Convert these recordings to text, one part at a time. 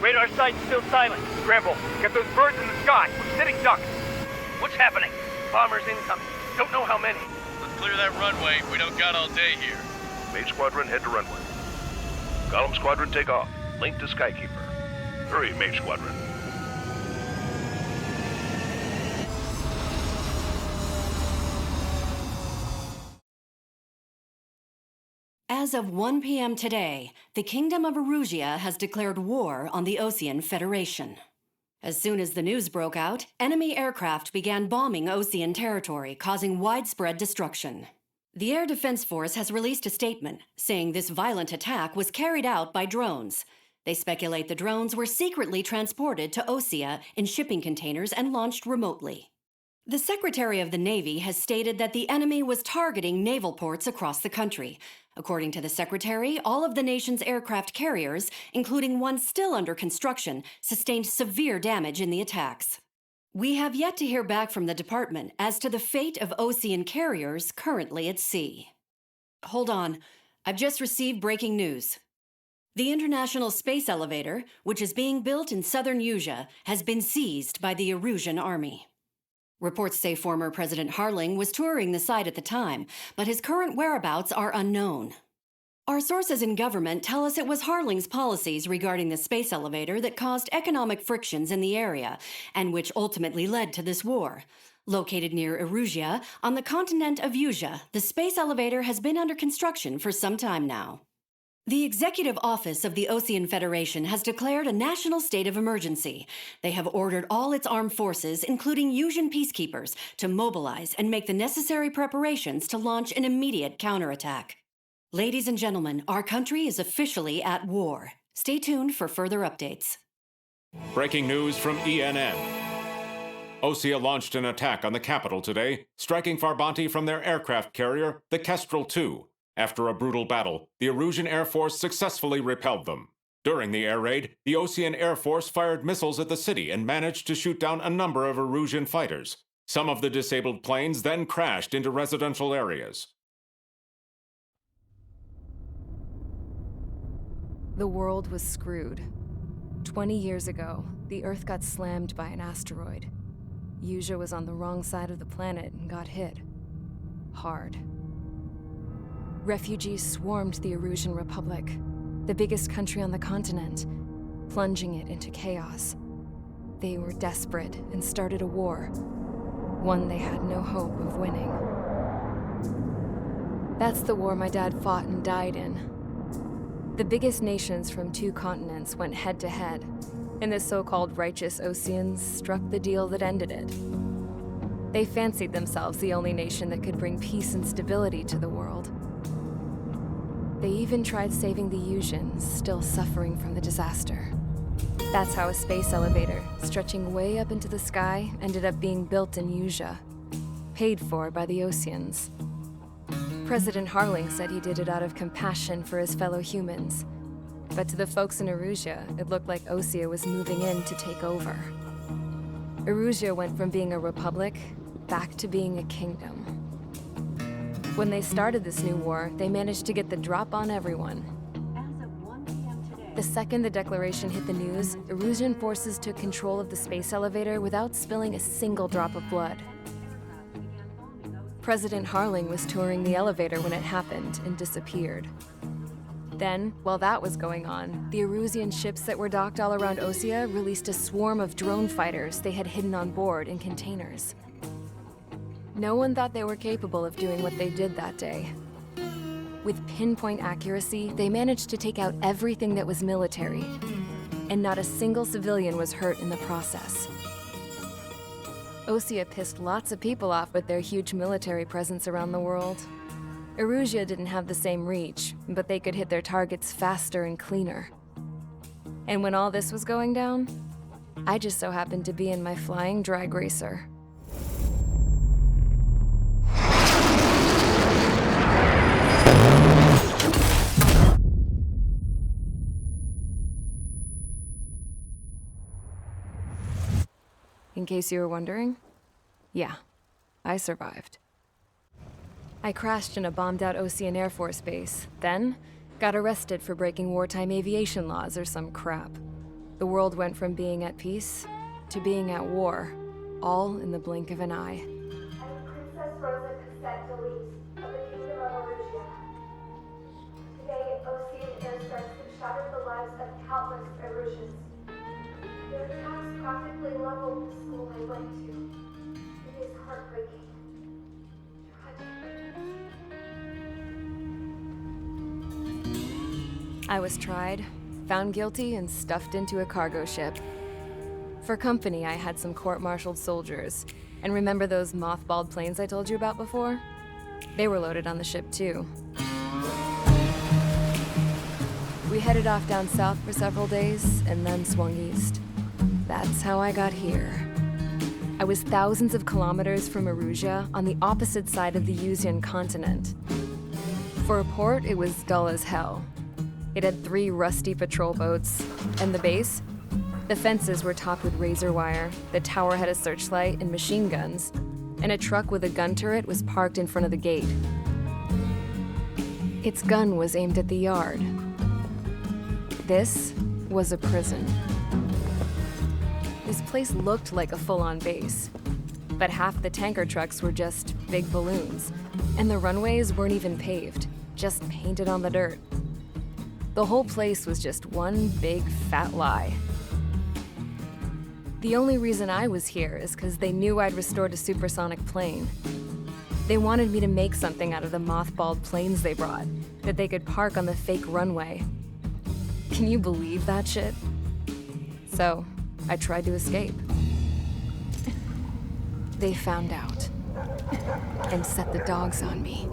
Radar site's still silent. Scramble. Get those birds in the sky. We're sitting ducks. What's happening? Bombers incoming. Don't know how many. Let's clear that runway. We don't got all day here. Mage Squadron, head to runway. Column Squadron, take off. Link to Skykeeper. Hurry, Mage Squadron. As of 1 p.m. today, the Kingdom of Erusia has declared war on the Osean Federation. As soon as the news broke out, enemy aircraft began bombing Osean territory, causing widespread destruction. The Air Defense Force has released a statement saying this violent attack was carried out by drones. They speculate the drones were secretly transported to Osea in shipping containers and launched remotely. The Secretary of the Navy has stated that the enemy was targeting naval ports across the country. According to the Secretary, all of the nation's aircraft carriers, including one still under construction, sustained severe damage in the attacks. We have yet to hear back from the department as to the fate of Osean carriers currently at sea. Hold on, I've just received breaking news. The International Space Elevator, which is being built in southern Erusia, has been seized by the Erusian Army. Reports say former President Harling was touring the site at the time, but his current whereabouts are unknown. Our sources in government tell us it was Harling's policies regarding the space elevator that caused economic frictions in the area, and which ultimately led to this war. Located near Erusia, on the continent of Erusia, the space elevator has been under construction for some time now. The Executive Office of the Osean Federation has declared a national state of emergency. They have ordered all its armed forces, including Erusian peacekeepers, to mobilize and make the necessary preparations to launch an immediate counterattack. Ladies and gentlemen, our country is officially at war. Stay tuned for further updates. Breaking news from ENN. Osea launched an attack on the capital today, striking Farbanti from their aircraft carrier, the Kestrel II. After a brutal battle, the Erusian Air Force successfully repelled them. During the air raid, the Osean Air Force fired missiles at the city and managed to shoot down a number of Erusian fighters. Some of the disabled planes then crashed into residential areas. The world was screwed. 20 years ago, the Earth got slammed by an asteroid. Erusia was on the wrong side of the planet and got hit. Hard. Refugees swarmed the Erusian Republic, the biggest country on the continent, plunging it into chaos. They were desperate and started a war, one they had no hope of winning. That's the war my dad fought and died in. The biggest nations from 2 continents went head-to-head, and the so-called righteous Oseans struck the deal that ended it. They fancied themselves the only nation that could bring peace and stability to the world. They even tried saving the Erusians, still suffering from the disaster. That's how a space elevator, stretching way up into the sky, ended up being built in Erusia, paid for by the Oseans. President Harling said he did it out of compassion for his fellow humans. But to the folks in Erusia, it looked like Osea was moving in to take over. Erusia went from being a republic back to being a kingdom. When they started this new war, they managed to get the drop on everyone. As of 1 p.m. today, The second the declaration hit the news, Erusian forces took control of the space elevator without spilling a single drop of blood. President Harling was touring the elevator when it happened and disappeared. Then, while that was going on, the Erusian ships that were docked all around Osea released a swarm of drone fighters they had hidden on board in containers. No one thought they were capable of doing what they did that day. With pinpoint accuracy, they managed to take out everything that was military, and not a single civilian was hurt in the process. Osea pissed lots of people off with their huge military presence around the world. Erusia didn't have the same reach, but they could hit their targets faster and cleaner. And when all this was going down, I just so happened to be in my flying drag racer. In case you were wondering, yeah, I survived. I crashed in a bombed-out Osean Air Force base, then got arrested for breaking wartime aviation laws or some crap. The world went from being at peace to being at war, all in the blink of an eye. I'm Princess Rosa Cassette Delete of the Kingdom of Erusia. Today, Ocean airstrikes have shattered the lives of countless Erusians. Their attacks practically leveled the school I went to. It is heartbreaking. Tragic. I was tried, found guilty, and stuffed into a cargo ship. For company, I had some court-martialed soldiers. And remember those mothballed planes I told you about before? They were loaded on the ship, too. We headed off down south for several days, and then swung east. That's how I got here. I was thousands of kilometers from Erusia, on the opposite side of the Usian continent. For a port, it was dull as hell. It had 3 rusty patrol boats, and the base? The fences were topped with razor wire, the tower had a searchlight and machine guns, and a truck with a gun turret was parked in front of the gate. Its gun was aimed at the yard. This was a prison. This place looked like a full-on base, but half the tanker trucks were just big balloons, and the runways weren't even paved, just painted on the dirt. The whole place was just one big fat lie. The only reason I was here is because they knew I'd restored a supersonic plane. They wanted me to make something out of the mothballed planes they brought, that they could park on the fake runway. Can you believe that shit? So, I tried to escape. They found out, and set the dogs on me.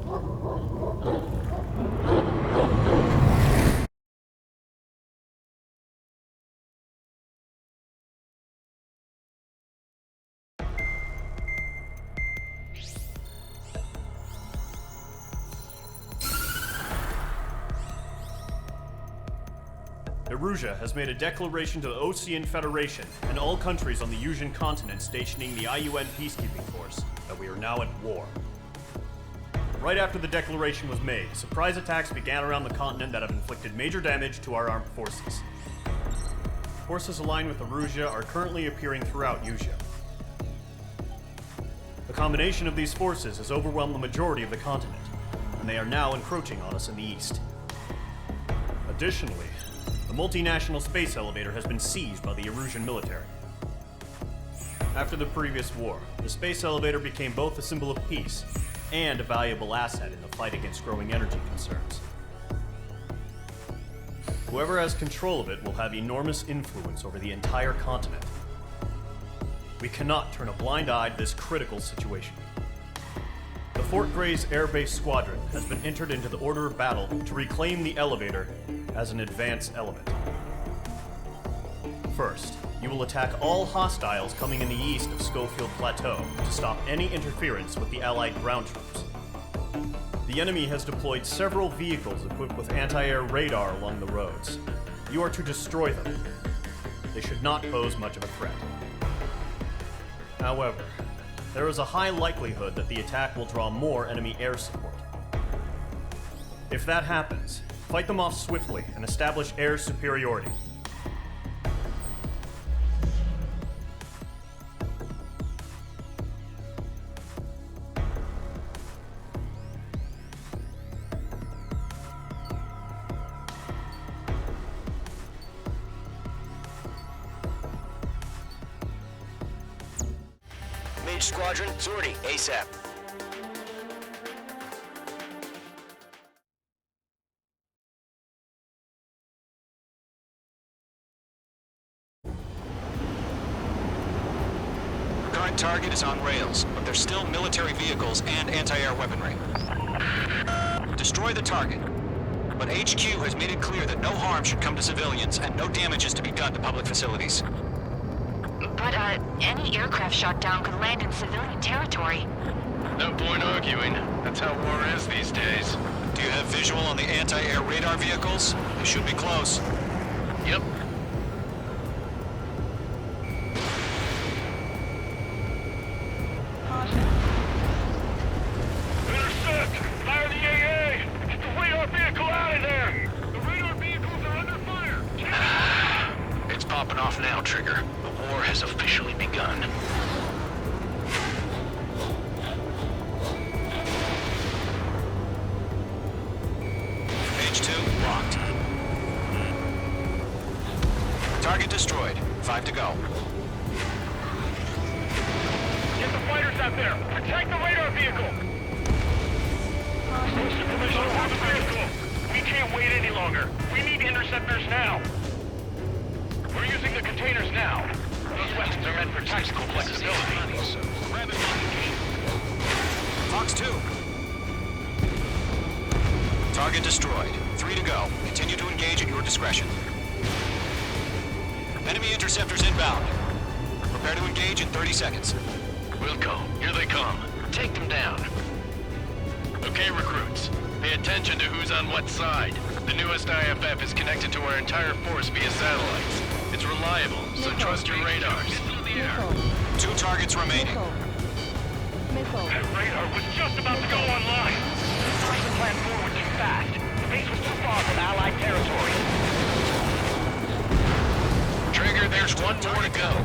Erusia has made a declaration to the Ocean Federation and all countries on the Usian continent stationing the IUN peacekeeping force that we are now at war. Right after the declaration was made, surprise attacks began around the continent that have inflicted major damage to our armed forces. Forces aligned with Erusia are currently appearing throughout Usia. The combination of these forces has overwhelmed the majority of the continent, and they are now encroaching on us in the east. Additionally, the multinational space elevator has been seized by the Erusian military. After the previous war, the space elevator became both a symbol of peace and a valuable asset in the fight against growing energy concerns. Whoever has control of it will have enormous influence over the entire continent. We cannot turn a blind eye to this critical situation. The Fort Gray's Air Base Squadron has been entered into the order of battle to reclaim the elevator as an advance element. First, you will attack all hostiles coming in the east of Schofield Plateau to stop any interference with the Allied ground troops. The enemy has deployed several vehicles equipped with anti-air radar along the roads. You are to destroy them. They should not pose much of a threat. However, there is a high likelihood that the attack will draw more enemy air support. If that happens, fight them off swiftly and establish air superiority. Mage Squadron, sortie ASAP. Current target is on rails, but there's still military vehicles and anti-air weaponry. Destroy the target, but HQ has made it clear that no harm should come to civilians and no damage is to be done to public facilities. But, any aircraft shot down could land in civilian territory. No point arguing. That's how war is these days. Do you have visual on the anti-air radar vehicles? They should be close. Yep. Intercept! Fire the AA! Get the radar vehicle out of there! The radar vehicles are under fire! popping off now, Trigger. The war has officially begun. Page 2, locked. Target destroyed. 5 to go. Get the fighters out there! Protect the radar vehicle! Supervision for the vehicle! We can't wait any longer. We need interceptors now. We're using the containers now. Those weapons are meant for tactical flexibility. Fox 2. Target destroyed. 3 to go. Continue to engage at your discretion. Enemy interceptors inbound. Prepare to engage in 30 seconds. Wilco, here they come. Take them down. Okay, recruits. Pay attention to who's on what side. The newest IFF is connected to our entire force via satellites. It's reliable, so trust your radars. 2 targets remaining. That radar was just about to go online. Trying to plan forward too fast. The base was too far from Allied territory. Trigger, there's one more to go.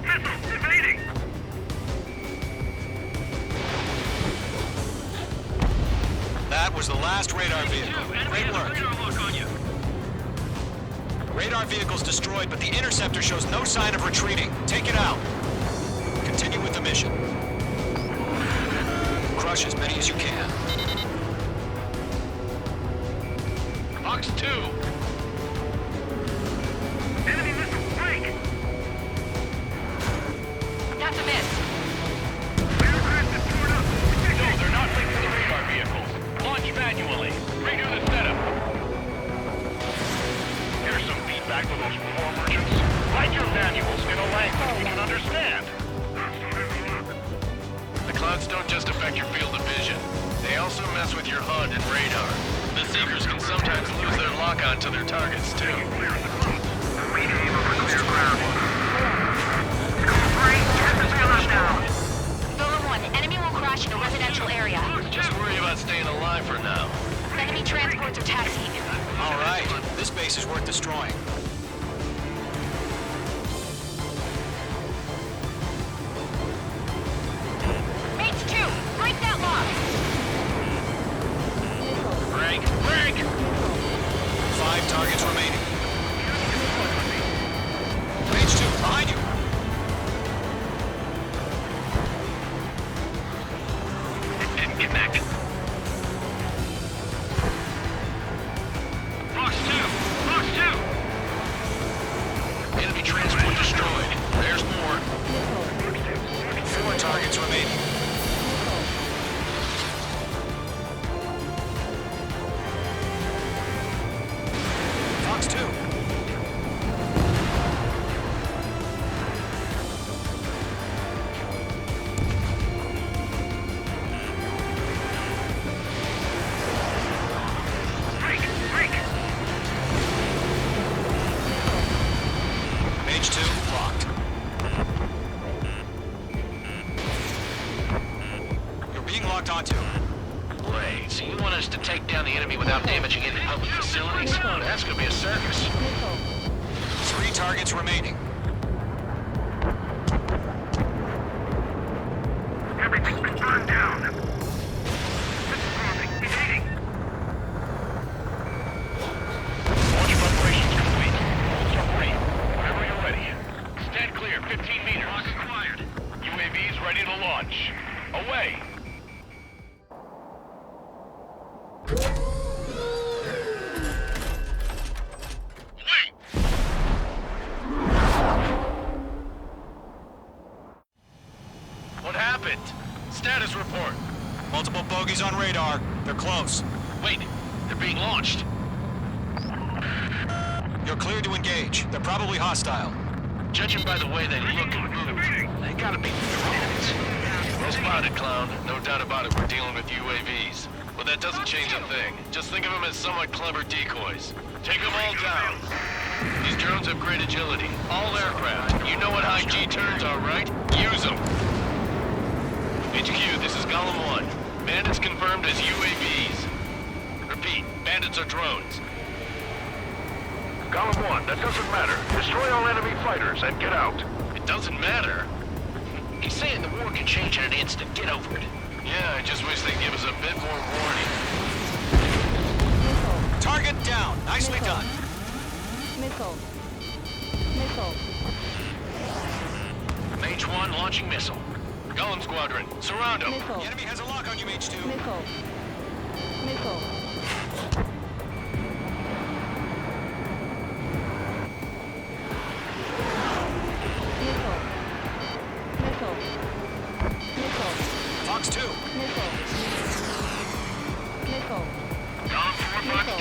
Missile evading! That was the last radar vehicle. Great work. Radar vehicle's destroyed, but the interceptor shows no sign of retreating. Take it out. Continue with the mission. Crush as many as you can. Fox 2. Enemy missile break! That's a miss. Aircraft is torn up! No, they're not linked to the radar vehicles. Launch manually. Redo the setup. Here's some feedback for those war merchants. Write your manuals in a language we can understand. The clouds don't just affect your field of vision. They also mess with your HUD and radar. The Seekers can sometimes lose their lock-on to their targets, too. We aim over clear ground. Zone 1, enemy will crash in a residential area. Just worry about staying alive for now. Enemy transports are taxiing. All right. This base is worth destroying. Mates 2, break that lock. Break! Break! 5 targets remaining. Page 2, behind you. Didn't connect. Fox 2! Fox 2! Enemy transport destroyed. There's more. 4 targets remaining. Fox 2. Break! Break! Page 2, locked. You're being locked onto. Wait, so you want us to take down the enemy without damaging any public facilities? That's gonna be a circus. 3 targets remaining. Everything's been burned down. This is moving. Evading. Launch preparations complete. Holds are free. Whenever you're ready. Stand clear. 15 meters. Lock acquired. UAVs ready to launch. Away. What happened? Status report. Multiple bogeys on radar. They're close. Wait, they're being launched. You're cleared to engage. They're probably hostile. Judging by the way they look and move, they gotta be drones. Well spotted, Clown. No doubt about it, we're dealing with UAVs. But that doesn't change a thing. Just think of them as somewhat clever decoys. Take them all down. These drones have great agility. All aircraft. You know what high G turns are, right? Use them. HQ, this is Golem 1. Bandits confirmed as pilots or drones? Column 1, that doesn't matter. Destroy all enemy fighters and get out. It doesn't matter. He's saying the war can change in an instant. Get over it. Yeah, I just wish they'd give us a bit more warning. Missile. Target down. Nicely Missile. done. Missile. Missile. Mage 1 launching missile. Golem Squadron, surround him. Missile. The enemy has a lock on you, Mage 2. Missile. Missile. Missile. Missile. Missile. Fox 2. Missile. Missile. Golem 4, Fox Missile.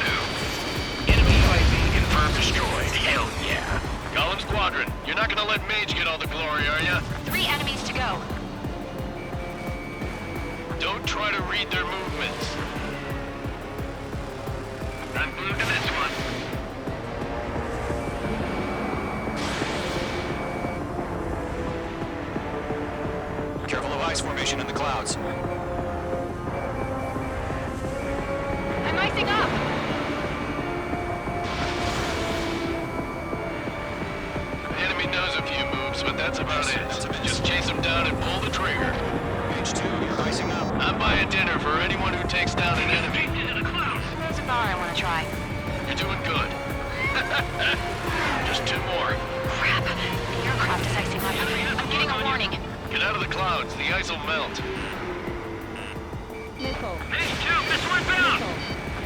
2. Enemy UAV confirmed destroyed. Hell yeah. Golem Squadron, you're not gonna let Mage get all the glory, are ya? 3 enemies to go. Don't try to read their movements. I'm blue to this one. Careful of ice formation in the clouds. I'm icing up. The enemy knows a few moves, but that's about it. Just chase them down and pull the trigger. Mage 2, you're icing up. I'm buying dinner for anyone who takes down an enemy. There's a bar I want to try. You're doing good. Just 2 more. Crap. The aircraft is icing up. I'm getting a warning. Get out of the clouds. The ice will melt. Missile. Hey, 2, missile inbound!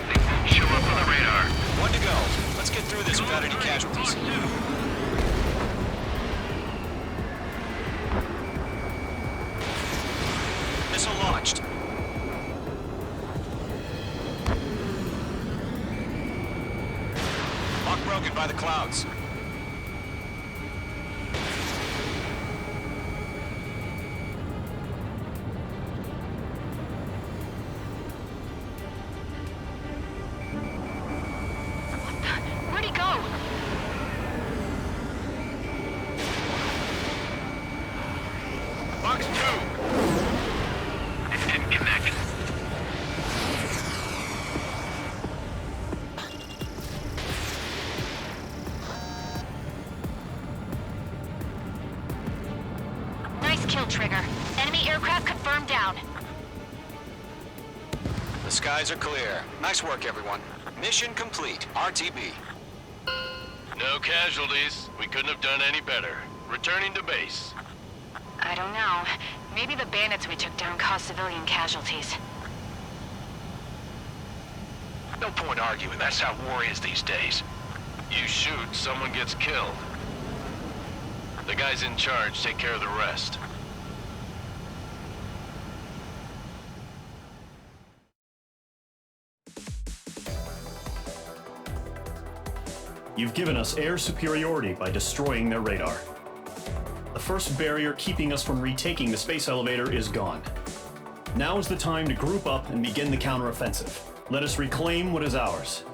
Missile. Show up on the radar. 1 to go. Let's get through this without any casualties. Missile launched. Lock broken by the clouds. Where'd he go? Box 2. It didn't connect. Nice kill, Trigger. Enemy aircraft confirmed down. The skies are clear. Nice work, everyone. Mission complete. RTB. No casualties. We couldn't have done any better. Returning to base. I don't know. Maybe the bandits we took down caused civilian casualties. No point arguing. That's how war is these days. You shoot, someone gets killed. The guys in charge take care of the rest. You've given us air superiority by destroying their radar. The first barrier keeping us from retaking the space elevator is gone. Now is the time to group up and begin the counteroffensive. Let us reclaim what is ours.